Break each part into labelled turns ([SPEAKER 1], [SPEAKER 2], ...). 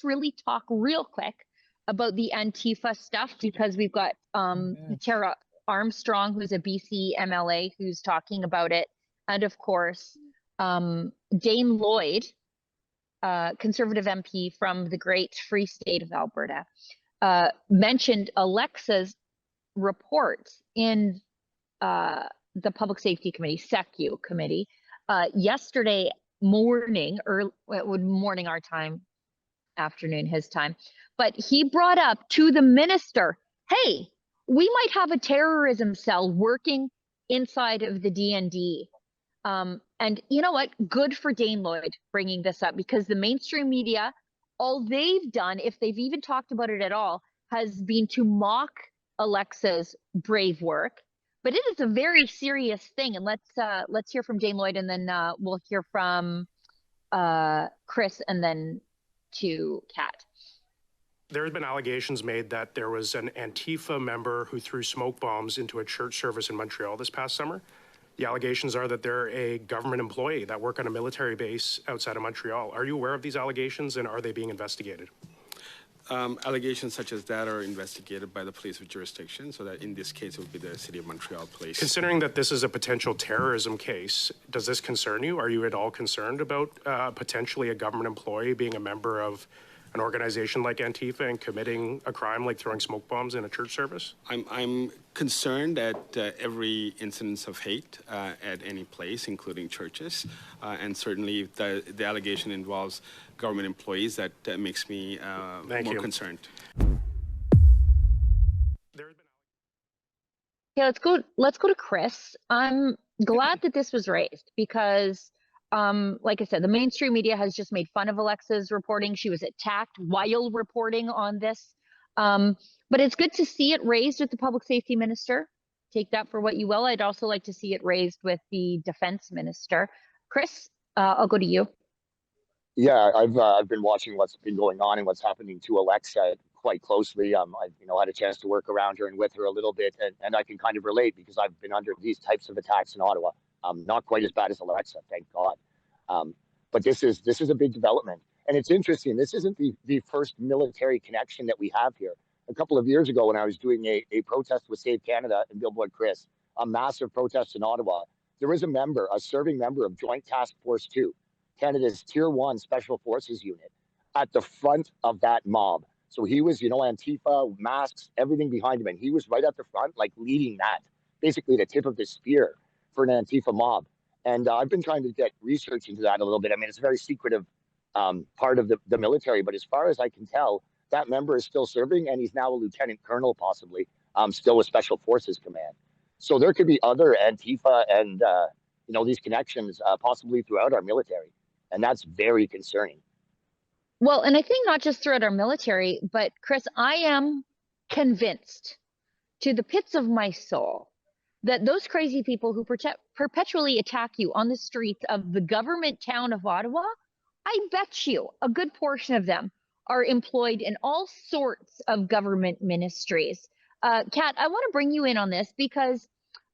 [SPEAKER 1] let's really talk real quick about the Antifa stuff, because we've got Tara Armstrong, who's a BC MLA, who's talking about it. And of course, Dane Lloyd, Conservative MP from the great Free State of Alberta, mentioned Alexa's report in the Public Safety Committee, SECU Committee, yesterday morning, or morning our time, afternoon his time. But he brought up to the minister, hey, we might have a terrorism cell working inside of the DND. And you know what? Good for Dane Lloyd bringing this up, because the mainstream media, all they've done, if they've even talked about it at all, has been to mock Alexa's brave work. But it is a very serious thing. And let's hear from Dane Lloyd, and then we'll hear from Chris, and then to Kat.
[SPEAKER 2] There have been allegations made that there was an Antifa member who threw smoke bombs into a church service in Montreal this past summer. The allegations are that they're a government employee that work on a military base outside of Montreal. Are you aware of these allegations, and are they being investigated?
[SPEAKER 3] Allegations such as that are investigated by the police of jurisdiction, so that in this case it would be the City of Montreal Police.
[SPEAKER 2] Considering that this is a potential terrorism case, does this concern you? Are you at all concerned about potentially a government employee being a member of an organization like Antifa and committing a crime like throwing smoke bombs in a church service?
[SPEAKER 3] I'm concerned at every incidence of hate at any place, including churches, and certainly if the allegation involves government employees, that makes me more concerned.
[SPEAKER 1] Okay, let's go to Chris. I'm glad that this was raised, because like I said, the mainstream media has just made fun of Alexa's reporting. She was attacked while reporting on this. But it's good to see it raised with the public safety minister. Take that for what you will. I'd also like to see it raised with the defense minister. Chris, I'll go to you.
[SPEAKER 4] Yeah, I've been watching what's been going on and what's happening to Alexa quite closely. I had a chance to work around her and with her a little bit, and I can kind of relate, because I've been under these types of attacks in Ottawa. Not quite as bad as Alexa, thank God. But this is a big development. And it's interesting, this isn't the first military connection that we have here. A couple of years ago, when I was doing a protest with Save Canada and Billboard Chris, a massive protest in Ottawa, there was a serving member of Joint Task Force 2, Canada's Tier 1 Special Forces unit, at the front of that mob. So he was, Antifa, masks, everything behind him. And he was right at the front, like leading that, basically the tip of the spear for an Antifa mob. And I've been trying to get research into that a little bit. I mean, it's a very secretive part of the military, but as far as I can tell, that member is still serving, and he's now a lieutenant colonel, possibly, still with Special Forces Command. So there could be other Antifa and, these connections possibly throughout our military. And that's very concerning.
[SPEAKER 1] Well, and I think not just throughout our military, but Chris, I am convinced to the pits of my soul that those crazy people who perpetually attack you on the streets of the government town of Ottawa, I bet you a good portion of them are employed in all sorts of government ministries. Kat, I want to bring you in on this, because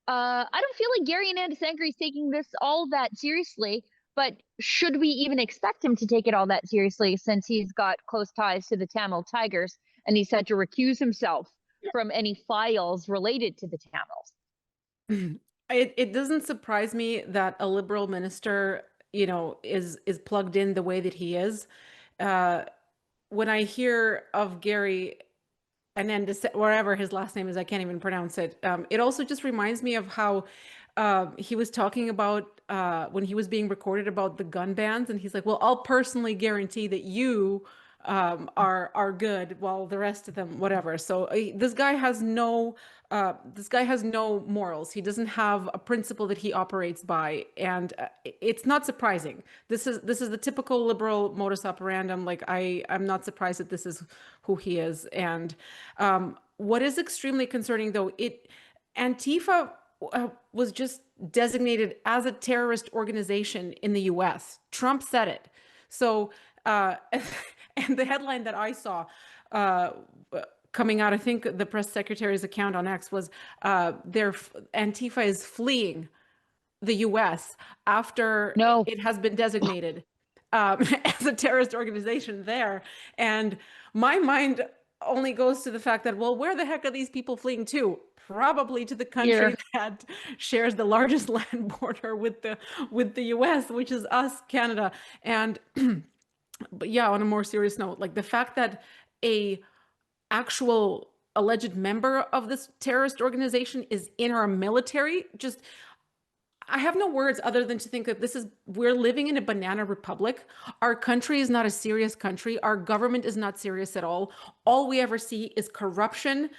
[SPEAKER 1] I don't feel like Gary Anandasangaree is taking this all that seriously. But should we even expect him to take it all that seriously, since he's got close ties to the Tamil Tigers and he's had to recuse himself from any files related to the Tamils?
[SPEAKER 5] It doesn't surprise me that a Liberal minister, is plugged in the way that he is. When I hear of Gary Anandasangaree, wherever his last name is, I can't even pronounce it. It also just reminds me of how he was talking about when he was being recorded about the gun bans, and he's like, well, I'll personally guarantee that you are good, while the rest of them, whatever. So this guy has no morals. He doesn't have a principle that he operates by, and it's not surprising. This is the typical Liberal modus operandum. Like, I'm not surprised that this is who he is. And what is extremely concerning, though, Antifa was just designated as a terrorist organization in the US. Trump said it. So, and the headline that I saw coming out, I think the press secretary's account on X was, Antifa is fleeing the US after it has been designated as a terrorist organization there. And my mind only goes to the fact that, well, where the heck are these people fleeing to? Probably to the country that shares the largest land border with the US, which is us, Canada. And but yeah, on a more serious note, like the fact that a actual alleged member of this terrorist organization is in our military, just I have no words other than to think that we're living in a banana republic. Our country is not a serious country. Our government is not serious at all. All we ever see is corruption,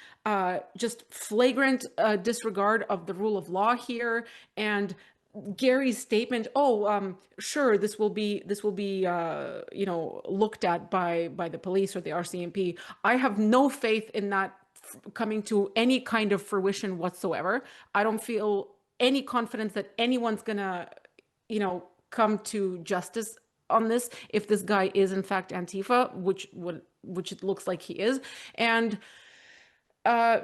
[SPEAKER 5] just flagrant disregard of the rule of law here. And Gary's statement, sure, this will be looked at by the police or the RCMP. I have no faith in that coming to any kind of fruition whatsoever. I don't feel any confidence that anyone's gonna, come to justice on this if this guy is in fact Antifa, which it looks like he is, and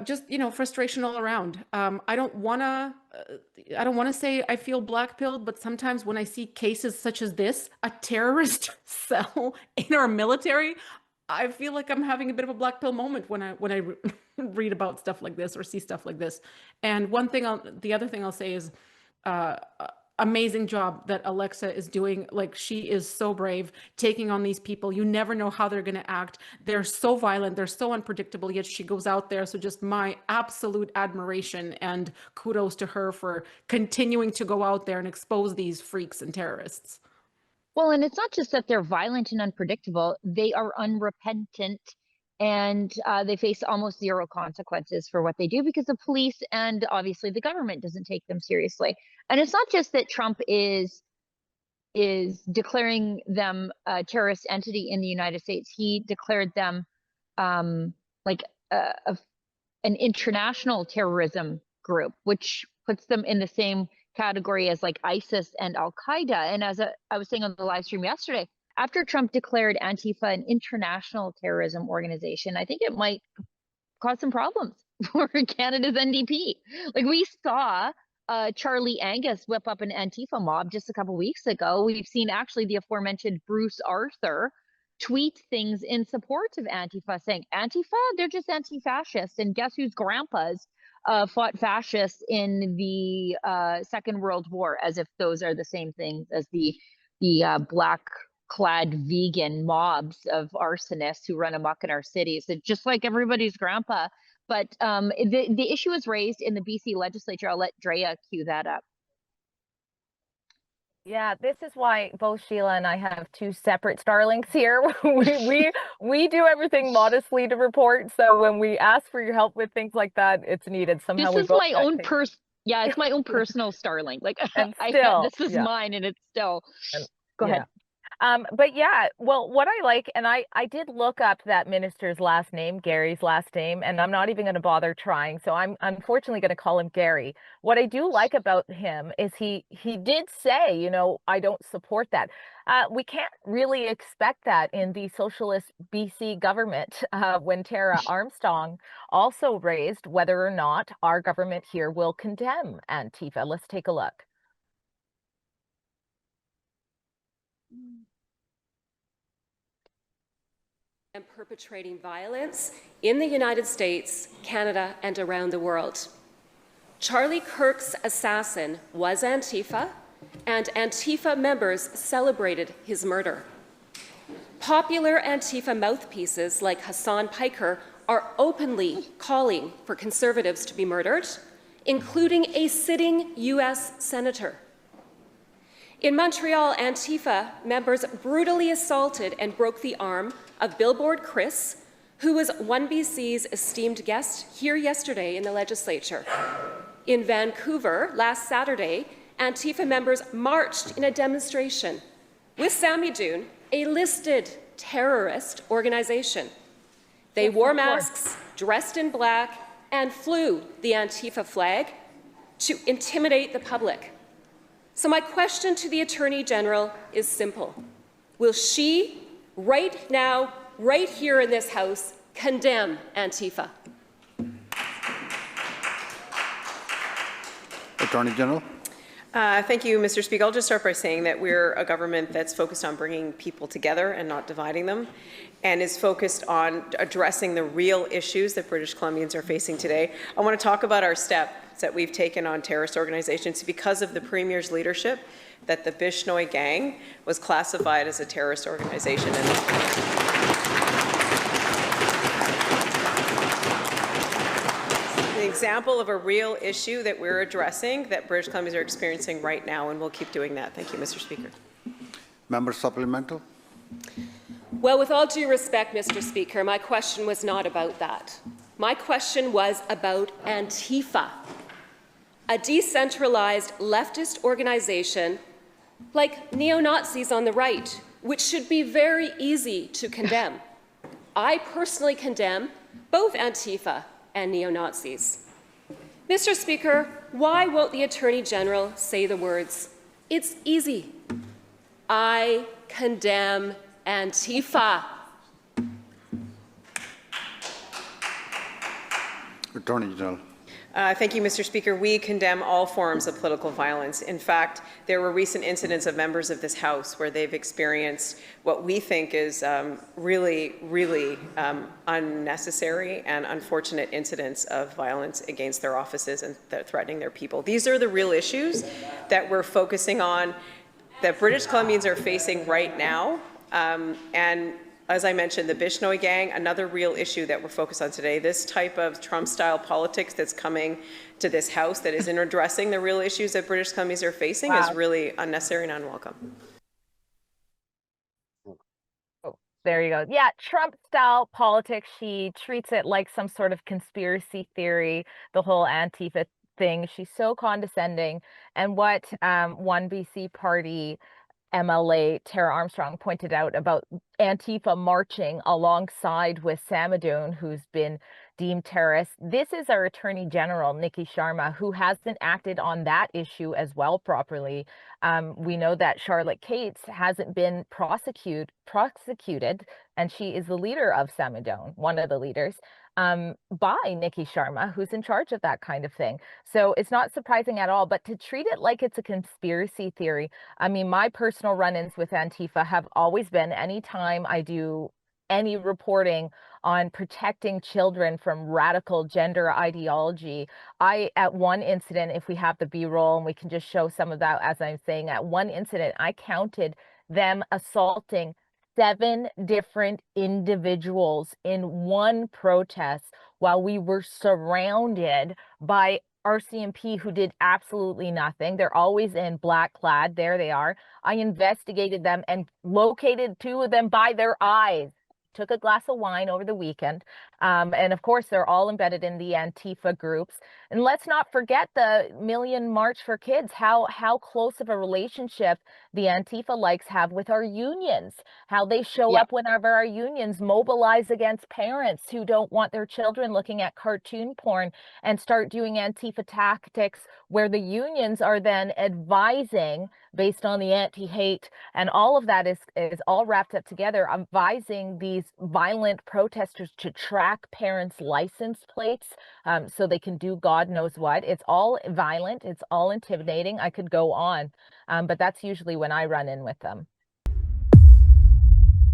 [SPEAKER 5] just frustration all around. I don't wanna say I feel blackpilled, but sometimes when I see cases such as this, a terrorist cell in our military, I feel like I'm having a bit of a black pill moment when I read about stuff like this or see stuff like this. And the other thing I'll say is, amazing job that Alexa is doing. Like, she is so brave taking on these people. You never know how they're going to act. They're so violent. They're so unpredictable, yet she goes out there. So just my absolute admiration and kudos to her for continuing to go out there and expose these freaks and terrorists.
[SPEAKER 1] Well, and it's not just that they're violent and unpredictable, they are unrepentant, and they face almost zero consequences for what they do because the police and obviously the government doesn't take them seriously. And it's not just that Trump is declaring them a terrorist entity in the United States. He declared them like an international terrorism group, which puts them in the same category as like ISIS and Al-Qaeda. And as I was saying on the live stream yesterday, after Trump declared Antifa an international terrorism organization, I think it might cause some problems for Canada's NDP. Like, we saw Charlie Angus whip up an Antifa mob just a couple weeks ago. We've seen actually the aforementioned Bruce Arthur tweet things in support of Antifa, saying, Antifa, they're just anti-fascist. And guess whose grandpas fought fascists in the Second World War, as if those are the same things as the black-clad vegan mobs of arsonists who run amok in our cities. It's just like everybody's grandpa. But the issue is raised in the BC legislature. I'll let Drea cue that up.
[SPEAKER 6] Yeah, this is why both Sheila and I have two separate Starlinks here. we do everything modestly to report. So when we ask for your help with things like that, it's needed. Somehow
[SPEAKER 1] this is my own it's my own personal Starlink. Like, this is mine, and it's still. Go ahead.
[SPEAKER 6] But yeah, well, what I like, and I did look up that minister's last name, Gary's last name, and I'm not even going to bother trying. So I'm unfortunately going to call him Gary. What I do like about him is he did say, I don't support that. We can't really expect that in the socialist BC government when Tara Armstrong also raised whether or not our government here will condemn Antifa. Let's take a look.
[SPEAKER 7] And perpetrating violence in the United States, Canada, and around the world. Charlie Kirk's assassin was Antifa, and Antifa members celebrated his murder. Popular Antifa mouthpieces like Hassan Piker are openly calling for conservatives to be murdered, including a sitting US senator. In Montreal, Antifa members brutally assaulted and broke the arm of Billboard Chris, who was 1BC's esteemed guest here yesterday in the legislature. In Vancouver, last Saturday, Antifa members marched in a demonstration with Sammy Doon, a listed terrorist organization. They wore masks, dressed in black, and flew the Antifa flag to intimidate the public. So my question to the Attorney General is simple. Will she, right now, right here in this House, condemn Antifa?
[SPEAKER 8] Attorney General. Thank you, Mr. Speaker. I'll just start by saying that we're a government that's focused on bringing people together and not dividing them, and is focused on addressing the real issues that British Columbians are facing today. I want to talk about our steps that we've taken on terrorist organizations because of the Premier's leadership, that the Bishnoi gang was classified as a terrorist organization. An example of a real issue that we're addressing that British Columbians are experiencing right now, and we'll keep doing that. Thank you, Mr. Speaker.
[SPEAKER 9] Member supplemental.
[SPEAKER 7] Well, with all due respect, Mr. Speaker, my question was not about that. My question was about ANTIFA, a decentralized leftist organization like neo-Nazis on the right, which should be very easy to condemn. I personally condemn both ANTIFA and neo-Nazis. Mr. Speaker, why won't the Attorney General say the words, "It's easy. I condemn ANTIFA"?
[SPEAKER 9] Attorney General.
[SPEAKER 8] Thank you, Mr. Speaker. We condemn all forms of political violence. In fact, there were recent incidents of members of this House where they've experienced what we think is really unnecessary and unfortunate incidents of violence against their offices and threatening their people. These are the real issues that we're focusing on, that British Columbians are facing right now. And as I mentioned, the Bishnoi gang, another real issue that we're focused on today. This type of Trump-style politics that's coming to this House that isn't addressing the real issues that British Columbians are facing is really unnecessary and unwelcome.
[SPEAKER 6] Oh, there you go. Yeah, Trump-style politics. She treats it like some sort of conspiracy theory, the whole Antifa thing. She's so condescending. And what one BC party MLA Tara Armstrong pointed out about Antifa marching alongside with Samadoun, who's been deemed terrorist. This is our Attorney General, Nikki Sharma, who hasn't acted on that issue as well properly. We know that Charlotte Cates hasn't been prosecuted, and she is the leader of Samadoun, one of the leaders, by Nikki Sharma, who's in charge of that kind of thing. So it's not surprising at all, but to treat it like it's a conspiracy theory. I mean, my personal run-ins with Antifa have always been anytime I do any reporting on protecting children from radical gender ideology. At one incident, if we have the B-roll and we can just show some of that, as I'm saying, at one incident, I counted them assaulting 7 different individuals in one protest while we were surrounded by RCMP who did absolutely nothing. They're always in black clad. There they are. I investigated them and located 2 of them by their eyes. Took a glass of wine over the weekend. And of course, they're all embedded in the Antifa groups. And let's not forget the Million March for Kids, how close of a relationship the Antifa likes have with our unions, how they show up whenever our unions mobilize against parents who don't want their children looking at cartoon porn and start doing Antifa tactics where the unions are then advising based on the anti-hate, and all of that is all wrapped up together, advising these violent protesters to track parents' license plates so they can do God knows what. It's all violent, it's all intimidating. I could go on, but that's usually when I run in with them.